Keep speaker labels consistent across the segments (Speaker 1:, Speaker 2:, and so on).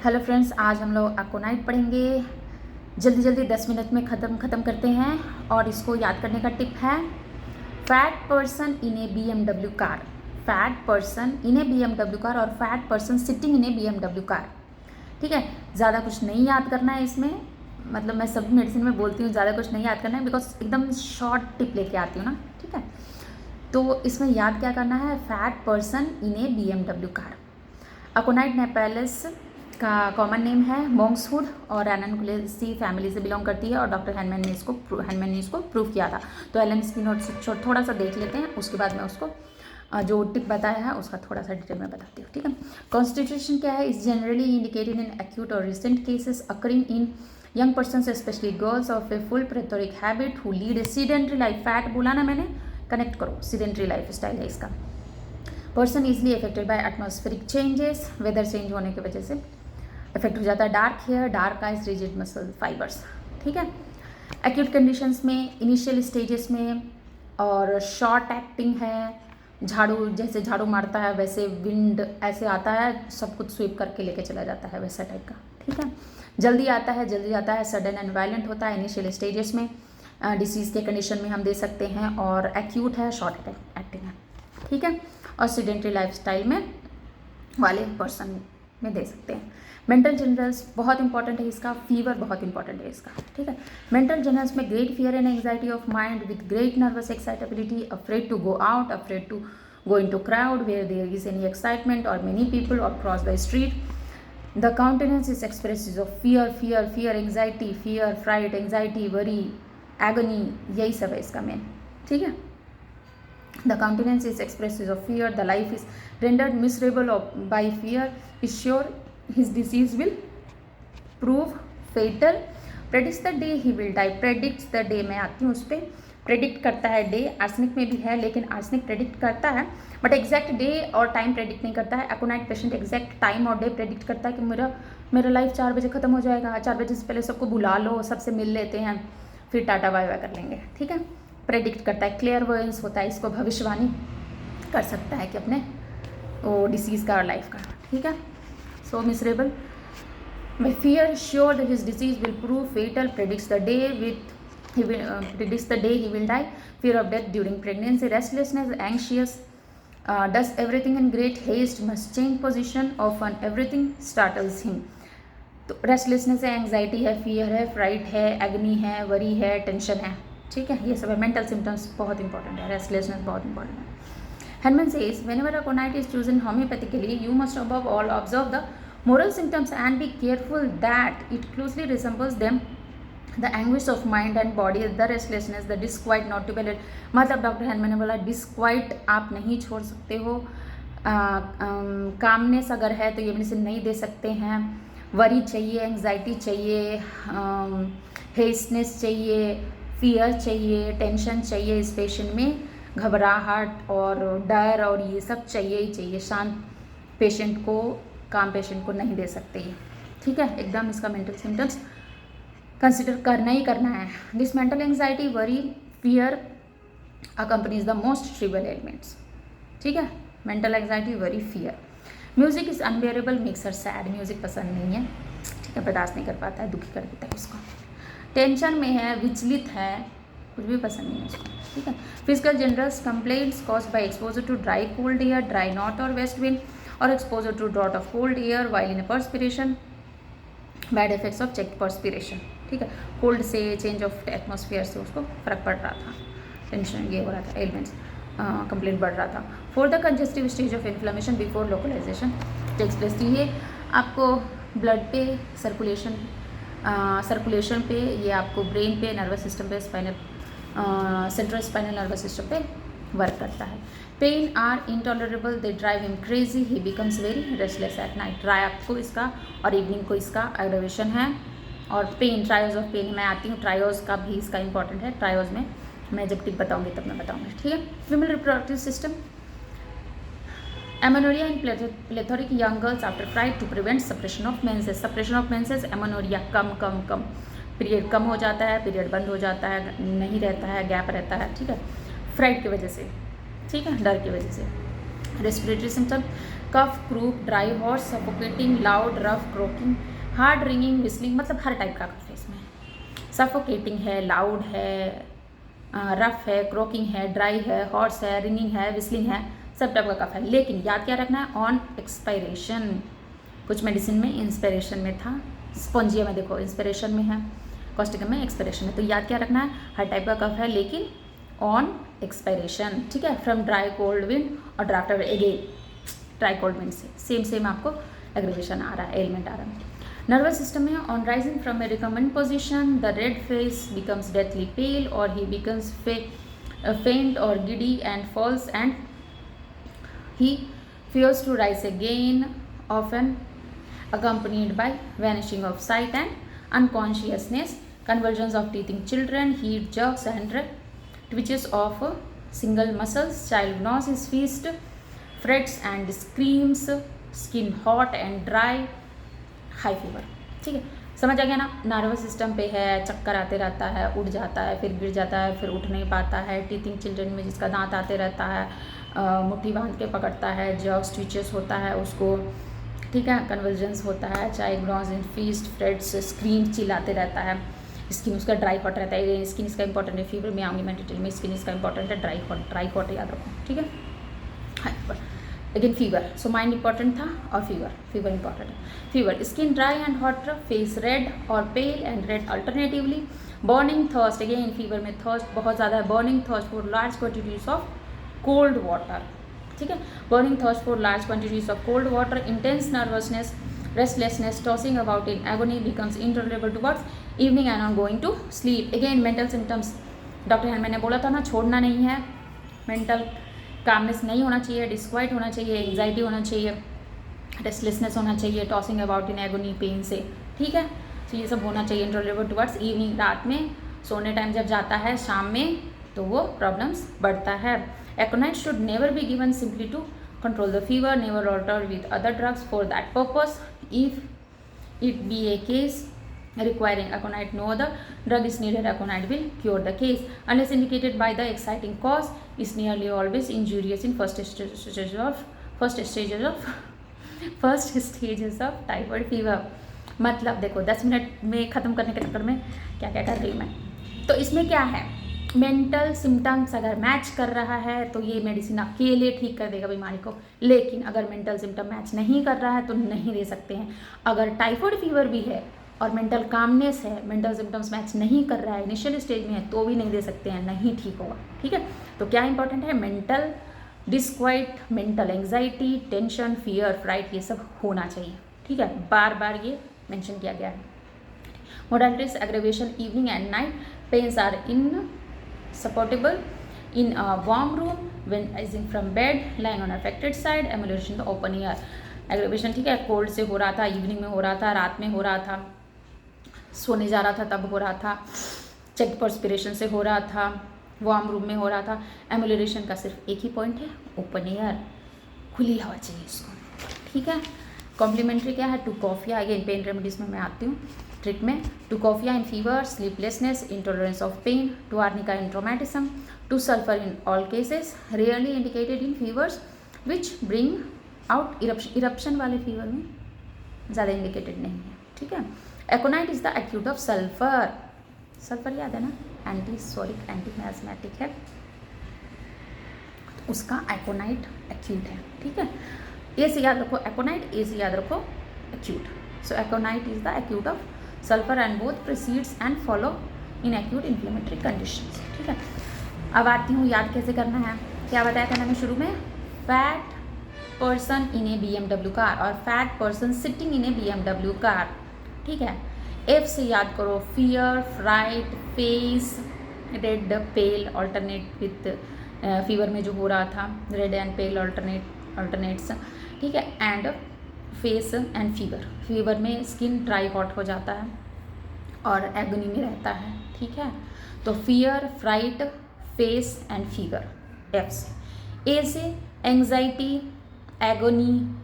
Speaker 1: Hello friends, आज हम लोग अकोनाइट पढ़ेंगे। जल्दी जल्दी 10 मिनट में ख़त्म करते हैं। और इसको याद करने का टिप है fat person in a BMW car, fat person in a BMW car और fat person sitting in a BMW car. ठीक है, ज़्यादा कुछ नहीं याद करना है इसमें। मतलब मैं सभी मेडिसिन में बोलती हूँ ज़्यादा कुछ नहीं याद करना है, बिकॉज एकदम शॉर्ट टिप लेके आती हूँ ना। ठीक है, तो इसमें याद क्या करना है, fat person in a BMW car. Aconite napellus का कॉमन नेम है मोंक्सहुड और एननकुलेसी फैमिली से बिलोंग करती है और डॉक्टर हैनमैन ने इसको प्रूव किया था। तो एलन की नोट से थोड़ा सा देख लेते हैं, उसके बाद मैं उसको जो टिप बताया है उसका थोड़ा सा डिटेल में बताती हूँ। ठीक है, कॉन्स्टिट्यूशन क्या है, is generally indicated in acute और recent cases occurring in young person especially girls of a full plethoric habit who lead a sedentary life. Fat बोला ना मैंने, कनेक्ट करो, सीडेंट्री लाइफ स्टाइल है इसका। Person easily affected by atmospheric changes, weather change होने की वजह से इफेक्ट हो जाता है। Dark hair, dark eyes, rigid muscle fibres. ठीक है, एक्यूट कंडीशंस में, इनिशियल स्टेजेस में, और शॉर्ट एक्टिंग है। झाड़ू जैसे झाड़ू मारता है वैसे विंड ऐसे आता है, सब कुछ स्वीप करके लेके चला जाता है, वैसा टाइप का। ठीक है, जल्दी आता है, सडन एंड वायलेंट होता है इनिशियल स्टेजेस में। डिसीज़ के कंडीशन में हम दे सकते हैं, और एक्यूट है, शॉर्ट एक्टिंग है। ठीक है, और सीडेंट्री लाइफस्टाइल में वाले पर्सन में दे सकते हैं। मेंटल जनरल्स बहुत इंपॉर्टेंट है इसका, फीवर बहुत इंपॉर्टेंट है इसका। ठीक है, मेंटल जनरल्स में great fear and anxiety of mind with great nervous excitability, afraid to go out, afraid to go into crowd where there is any excitement or many people or cross the street. The countenance is expresses of fear, anxiety, fear, fright, anxiety, worry, agony, यही सब है इसका main. ठीक है, the countenance is expresses of fear, the life is rendered miserable by fear, is sure his disease will prove fatal, predicts the day he will die, predicts the day, मैं आती हूँ उस पर। प्रेडिक्ट करता है day, arsenic में भी है, लेकिन आर्सेनिक प्रेडिक्ट करता है बट एग्जैक्ट डे और टाइम प्रेडिक्ट नहीं करता है। अकोनाइट पेशेंट एग्जैक्ट टाइम और डे प्रेडिक्ट करता है कि मेरा लाइफ 4 बजे ख़त्म हो जाएगा, 4 बजे से पहले सबको बुला लो, सबसे मिल लेते हैं, फिर टाटा बाय बाय कर लेंगे। ठीक है, प्रेडिक्ट करता है, क्लियरवॉयंस होता है, इसको भविष्यवाणी कर सकता है कि अपने वो डिसीज़ का और लाइफ का। ठीक है, सो miserable by fear, sure that his disease will prove fatal, predicts the day he will die, fear of death during pregnancy, restlessness, anxious, does everything in great haste, must change position often, everything startles him। तो restlessness है, anxiety है, fear है, freight है, agony है, worry है, tension है। ठीक है, ये सब है। मेंटल सिम्टम्स बहुत इंपॉर्टेंट है, रेस्टलेसनेस बहुत इंपॉर्टेंट है। Hahnemann says whenever aconite is chosen homeopathically, you must above all observe the moral symptoms and be careful that it closely resembles them, the anguish of mind and body, the restlessness, the disquiet not to be let। मतलब doctor Hahnemann ने बोला disquiet आप नहीं छोड़ सकते हो, calmness अगर है तो ये मेडिसिन नहीं दे सकते हैं, वरी चाहिए, एंग्जाइटी चाहिए, हेस्टनेस चाहिए, फियर चाहिए, टेंशन चाहिए, इस पेशेंट में घबराहट और डर और ये सब चाहिए ही चाहिए। शांत पेशेंट को, काम पेशेंट को नहीं दे सकते ये। ठीक है, एकदम इसका मेंटल सिम्टम्स कंसिडर करना ही करना है। This mental anxiety, worry, fear accompanies the most trivial elements. ठीक है, mental anxiety, worry, fear. Music is unbearable, makes her sad, music पसंद नहीं है। ठीक है, बर्दाश्त नहीं कर पाता है, दुखी कर देता है उसको। टेंशन में है, विचलित है, कुछ भी पसंद नहीं है उसको। ठीक है, physical generals complaints caused by exposure to dry cold air, dry north और वेस्ट विंड, और exposure to draught of cold air while in perspiration, bad effects of check perspiration. ठीक है, कोल्ड से, चेंज ऑफ एटमोसफियर से उसको फर्क पड़ रहा था, टेंशन ये हो रहा था, एलिमेंट्स कंप्लेंट बढ़ रहा था। For the congestive stage of inflammation before localisation takes place. तो ये आपको ब्लड पे सर्कुलेशन पे, ये आपको ब्रेन पे, नर्वस सिस्टम पे, सेंट्रल स्पाइनल नर्वस सिस्टम पे वर्क करता है। Pain are intolerable, they drive him crazy, he becomes very restless at night. रात को इसका और इवनिंग को इसका एग्रेवेशन है। और पेन, ट्रायोज ऑफ पेन मैं आती हूँ, ट्रायोज का भी इसका इंपॉर्टेंट है। ट्रायोज में मैं जब टिप बताऊँगी तब मैं बताऊँगी। ठीक है, female reproductive system, amenorrhoea in plethoric young girls after fright to prevent suppression of menses. Suppression of menses, amenorrhoea कम, पीरियड कम हो जाता है, पीरियड बंद हो जाता है, नहीं रहता है, गैप रहता है। ठीक है, फ्राइड की वजह से, ठीक है, डर की वजह से। Respiratory symptom, cough, croup, dry hoarse, suffocating, loud, rough, croaking, hard ringing, whistling, मतलब हर टाइप का कफ है इसमें। सफोकेटिंग है, लाउड है, रफ है, क्रोकिंग है, ड्राई है, हॉर्स है, रिंगिंग है, विस्लिंग है, सब टाइप का कफ है। लेकिन याद क्या रखना है, ऑन एक्सपायरेशन। कुछ मेडिसिन में इंस्पिरेशन में था, स्पॉन्जिया में देखो इंस्पिरेशन में है, कॉस्टिकम में एक्सपायरेशन है। तो याद क्या रखना है, हर टाइप का कफ है लेकिन ऑन एक्सपायरेशन, ठीक है। फ्रॉम ड्राई कोल्ड विंड और draught again dry cold wind से सेम आपको एग्रीवेशन आ रहा है, एलिमेंट आ रहा है। नर्वस सिस्टम में on rising from a recumbent position the red face becomes deathly pale और he becomes faint or giddy and falls and he fears to rise again, often accompanied by vanishing of sight and unconsciousness, convulsions of teething children, heat jerks and twitches of single muscles, child gnaws his fist, frets and screams, skin hot and dry, high fever. ठीक है, समझ आ गया ना। Nervous system पे है, चक्कर आते रहता है, उठ जाता है, फिर गिर जाता है, फिर उठ नहीं पाता है। टीथिंग चिल्ड्रन में जिसका दांत आते रहता है, मुट्ठी बांध के पकड़ता है, जर्क्स, ट्विचेस होता है उसको, ठीक है, कन्वर्जेंस होता है, चाइल्ड ग्नॉज इन फीस्ट, फ्रेड्स, स्क्रीन, चिल्लाते रहता है। स्किन उसका ड्राई हॉट रहता है, स्किन इसका इंपॉर्टेंट है, फीवर में आऊँगी मैं डिटेल में। स्किन इसका इंपॉर्टेंट है, ड्राई हॉट याद रखो, ठीक है। हाँ, again fever, so mind important था और फीवर इंपॉर्टेंट है। Fever, skin dry and hot, face red और pale and red alternatively, burning thirst, again fever में थर्स्ट बहुत ज़्यादा है, burning thirst for large quantities of cold water, ठीक है, burning thirst for large quantities of cold water, intense nervousness, restlessness, tossing about in agony, becomes intolerable towards evening and on going to sleep. Again mental symptoms, doctor हैन ने बोला था ना, छोड़ना नहीं है, mental calmness नहीं होना चाहिए, डिस्क्वाइट होना चाहिए, एंग्जाइटी होना चाहिए, रेस्टलेसनेस होना चाहिए, tossing about in agony, pain से, ठीक है। तो ये सब होना चाहिए इंटरलेबल टुवर्ड्स इवनिंग, रात में सोने टाइम जब जाता है शाम में तो वो प्रॉब्लम्स बढ़ता है। Aconite should never be given simply to control the fever, never alter with other drugs for that purpose. If it be a case requiring aconite, no other drug is needed, aconite will cure the case unless indicated by the exciting cause, is nearly always injurious in first stages of typhoid fever। मतलब देखो 10 minute में ख़त्म करने के चक्कर में क्या क्या कर रही मैं। तो इसमें क्या है, मेंटल सिम्टम्स अगर मैच कर रहा है तो ये मेडिसिन अकेले ठीक कर देगा बीमारी को, लेकिन अगर मेंटल सिम्टम मैच नहीं कर रहा है तो नहीं दे सकते हैं। अगर टाइफाइड फीवर भी है और मेंटल कामनेस है, मेंटल सिम्टम्स मैच नहीं कर रहा है, इनिशियल स्टेज में है, तो भी नहीं दे सकते हैं, नहीं ठीक होगा, ठीक है। तो क्या इंपॉर्टेंट है, mental disquiet, mental anxiety, tension, fear, fright, ये सब होना चाहिए, ठीक है, बार बार ये मेंशन किया गया है। Modalities, aggravation evening and night, pains are insupportable in a warm room when rising from bed, lying on affected side, emulation the open air। Aggravation, ठीक है, कोल्ड से हो रहा था, इवनिंग में हो रहा था, रात में हो रहा था, सोने जा रहा था तब हो रहा था, चेक पर्सपिरेशन से हो रहा था, वार्म रूम में हो रहा था। एमुलेशन का सिर्फ एक ही पॉइंट है, ओपन एयर, खुली हवा चाहिए इसको, ठीक है। कॉम्प्लीमेंट्री क्या है, to coffea, again pain remedies में मैं आती हूँ ट्रिक में, to coffea in fever, sleeplessness, intolerance of pain, to arnica in traumatism, to sulphur in all cases, rarely indicated in fevers which bring out eruption वाले fever में ज़्यादा indicated नहीं है, ठीक है। Aconite is the acute of sulphur, sulphur याद है ना, एंटीसोरिक, एंटीमेस्मेटिक है, तो उसका एकोनाइट एक्यूट है, ठीक है। ए से याद रखो एकोनाइट, ए से याद रखो acute. So एकोनाइट is the acute of sulphur and both precedes and follow in acute inflammatory conditions, ठीक है। अब आती हूँ याद कैसे करना है। क्या बताया था मैंने शुरू में, fat person in a BMW car और fat person sitting in a BMW car, ठीक है। एफ से याद करो, fear, fright, face red, pale, alternate with fever में जो हो रहा था, रेड एंड पेल ऑल्टरनेट्स, ठीक है, एंड फेस एंड फीवर में स्किन ड्राई हॉट हो जाता है और एगोनी में रहता है, ठीक है। तो fear, fright, face and fever, F से। ए से एंग्जाइटी, एगोनी,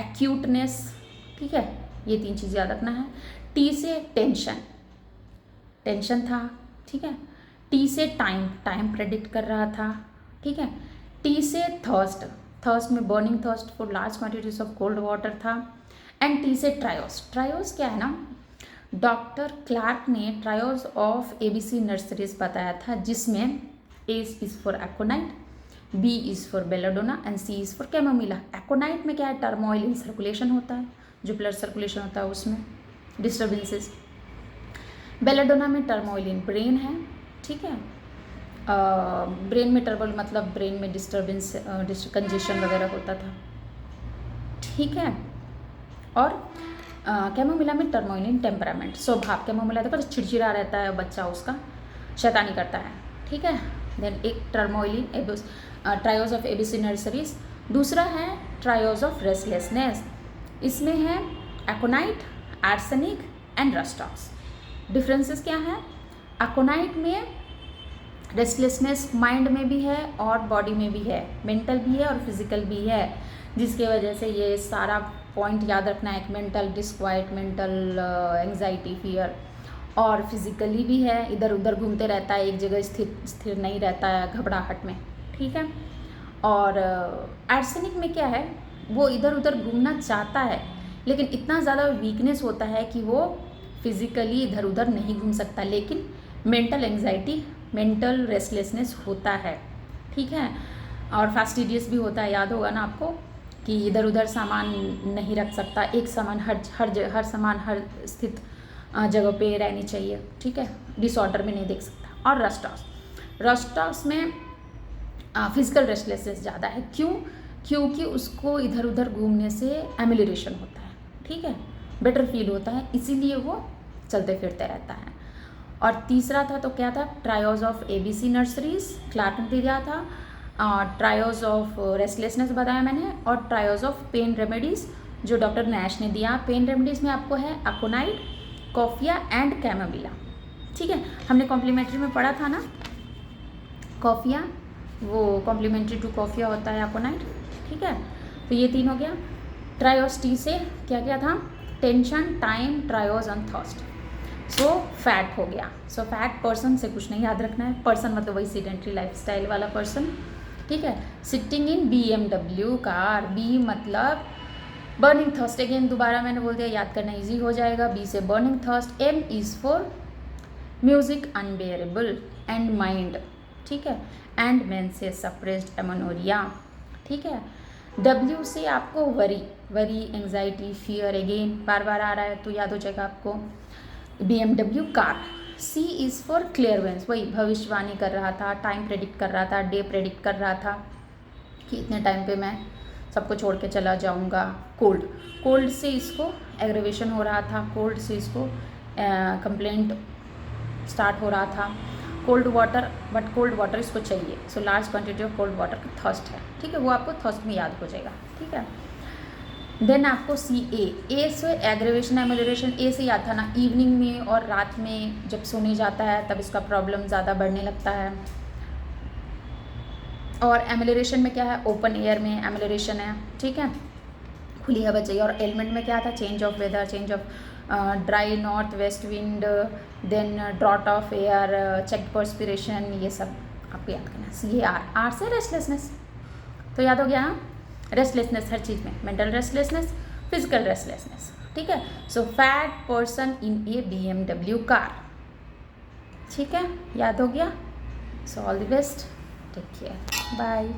Speaker 1: एक्यूटनेस, ठीक है, ये तीन चीज़ याद रखना है। टी से टेंशन था, ठीक है। टी से टाइम प्रेडिक्ट कर रहा था, ठीक है। टी से थर्स्ट में burning thirst for large quantities of cold water था। एंड टी से ट्रायोस। ट्रायोस क्या है ना, डॉक्टर क्लार्क ने ट्रायोस ऑफ ABC नर्सरीज बताया था, जिसमें A is for aconite, B is for belladonna and C is for chamomilla. Aconite में क्या है, टर्मोइल इन सर्कुलेशन होता है, जो ब्लड सर्कुलेशन होता है उसमें डिस्टर्बेंसेस। बेलाडोना में टर्मोइल इन ब्रेन है, ठीक है। ब्रेन में टर्बल मतलब ब्रेन में डिस्टर्बेंस, कंजेशन वगैरह होता था, ठीक है। और कैमोमिला में टर्मोइल इन टेम्परामेंट, स्वभाव। कैमोमिला देखो चिड़चिड़ा रहता है बच्चा, उसका शैतानी करता है, ठीक है। देन एक turmoil in triose of ABC nurseries. दूसरा है ट्रायोस ऑफ रेस्टलेसनेस, इसमें है एकोनाइट, आर्सेनिक एंड रस्टॉक्स। डिफरेंसेस क्या है, एकोनाइट में रेस्टलेसनेस माइंड में भी है और बॉडी में भी है, मेंटल भी है और फिजिकल भी है, जिसकी वजह से ये सारा पॉइंट याद रखना है। एक mental disquiet, mental anxiety, fear, और फिजिकली भी है, इधर उधर घूमते रहता है, एक जगह स्थिर नहीं रहता है, घबराहट में, ठीक है। और आर्सेनिक में क्या है, वो इधर उधर घूमना चाहता है, लेकिन इतना ज़्यादा वीकनेस होता है कि वो फिजिकली इधर उधर नहीं घूम सकता, लेकिन मेंटल एंग्जाइटी, मेंटल रेस्टलेसनेस होता है, ठीक है। और फास्टिडियस भी होता है, याद होगा ना आपको कि इधर उधर सामान नहीं रख सकता, एक सामान हर सामान हर स्थित जगह पे रहनी चाहिए, ठीक है। डिसऑर्डर में नहीं देख सकता। और रस्टॉक्स में फिजिकल रेस्टलेसनेस ज़्यादा है, क्यों? क्योंकि उसको इधर उधर घूमने से एमिलेशन होता है, ठीक है, बेटर फील होता है, इसीलिए वो चलते फिरते रहता है। और तीसरा था तो क्या था, trios of ABC nurseries, Clarke ने दिया था। ट्रायोस ऑफ रेस्टलेसनेस बताया मैंने, और ट्रायोस ऑफ पेन रेमेडीज़ जो डॉक्टर नैश ने दिया। पेन रेमेडीज़ में आपको है अकोनाइट, कॉफिया एंड कैमोमिला, ठीक है। हमने कॉम्प्लीमेंट्री में पढ़ा था ना, कॉफिया वो कॉम्प्लीमेंट्री टू कॉफिया होता है अकोनाइट, ठीक है। तो ये तीन हो गया। ट्रायोस टी से क्या क्या था, tension, time, trios and thirst. So fat हो गया। सो फैट पर्सन से कुछ नहीं याद रखना है, पर्सन मतलब वही सीडेंट्री लाइफस्टाइल वाला पर्सन, ठीक है। Sitting in BMW car, B मतलब बर्निंग थर्स्ट, अगेन दोबारा मैंने बोल दिया, याद करना इजी हो जाएगा। B से burning thirst, M is for music unbearable and mind, ठीक है। एंड मैन से सप्रेस्ड एमोनोरिया, ठीक है। W से आपको वरी, एंग्जाइटी, फियर, अगेन बार बार आ रहा है तो याद हो जाएगा आपको, BMW car. C is for clairvoyance, वही भविष्यवाणी कर रहा था, टाइम प्रेडिक्ट कर रहा था, डे प्रेडिक्ट कर रहा था कि इतने टाइम पे मैं सबको छोड़ के चला जाऊंगा। कोल्ड से इसको एग्रेवेशन हो रहा था, कोल्ड से इसको कंप्लेंट स्टार्ट हो रहा था। Cold water, but cold water इसको चाहिए, so large quantity of cold water का थर्स्ट है, ठीक है। वो आपको थर्स्ट में याद हो जाएगा, ठीक है। देन आपको A से एग्रेवेशन, एमिलेशन। A से याद था ना, इवनिंग में और रात में जब सोने जाता है तब इसका प्रॉब्लम ज़्यादा बढ़ने लगता है। और एमिलेशन में क्या है, ओपन एयर में एमिलेशन है, ठीक है, खुली हवा चाहिए। और एलिमेंट में क्या था, change of weather, change of dry north west wind, then draught of air, check perspiration, ये सब आपको याद करना। आर से रेस्टलेसनेस, तो याद हो गया ना, रेस्टलेसनेस हर चीज़ में, मेंटल रेस्टलेसनेस, फिजिकल रेस्टलेसनेस, ठीक है। So fat person in a BMW car, ठीक है, याद हो गया। So all the best, take care, bye.